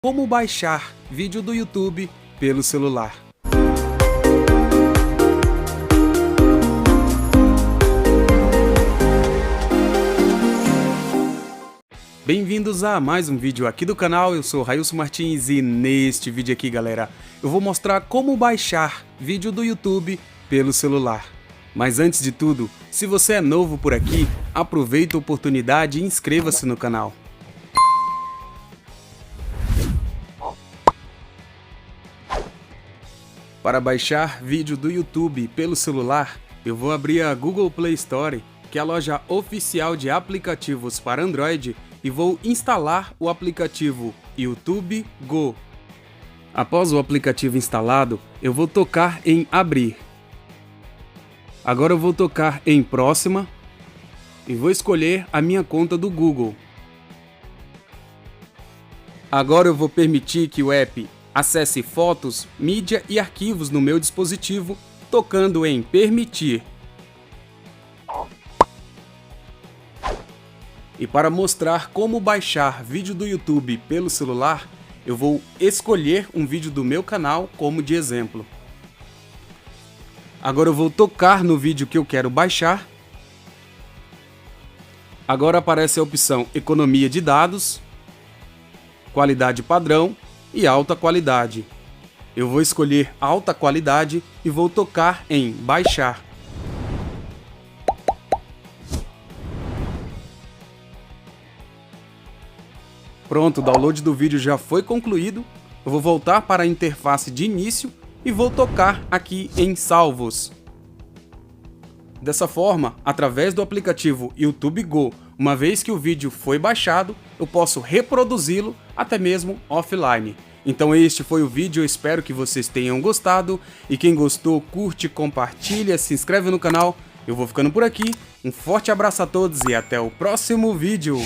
Como baixar vídeo do YouTube pelo celular. Bem-vindos a mais um vídeo aqui do canal, eu sou Railson Martins e neste vídeo aqui, galera, eu vou mostrar como baixar vídeo do YouTube pelo celular. Mas antes de tudo, se você é novo por aqui, aproveita a oportunidade e inscreva-se no canal. Para baixar vídeo do YouTube pelo celular, eu vou abrir a Google Play Store, que é a loja oficial de aplicativos para Android, e vou instalar o aplicativo YouTube Go. Após o aplicativo instalado, eu vou tocar em Abrir. Agora eu vou tocar em Próxima e vou escolher a minha conta do Google. Agora eu vou permitir que o app acesse fotos, mídia e arquivos no meu dispositivo, tocando em Permitir. E para mostrar como baixar vídeo do YouTube pelo celular, eu vou escolher um vídeo do meu canal como de exemplo. Agora eu vou tocar no vídeo que eu quero baixar. Agora aparece a opção Economia de dados, Qualidade padrão e Alta qualidade. Eu vou escolher Alta qualidade e vou tocar em Baixar. Pronto, o download do vídeo já foi concluído. Eu vou voltar para a interface de início e vou tocar aqui em Salvos. Dessa forma, através do aplicativo YouTube Go, uma vez que o vídeo foi baixado, eu posso reproduzi-lo até mesmo offline. Então este foi o vídeo, eu espero que vocês tenham gostado. E quem gostou, curte, compartilha, se inscreve no canal. Eu vou ficando por aqui, um forte abraço a todos e até o próximo vídeo.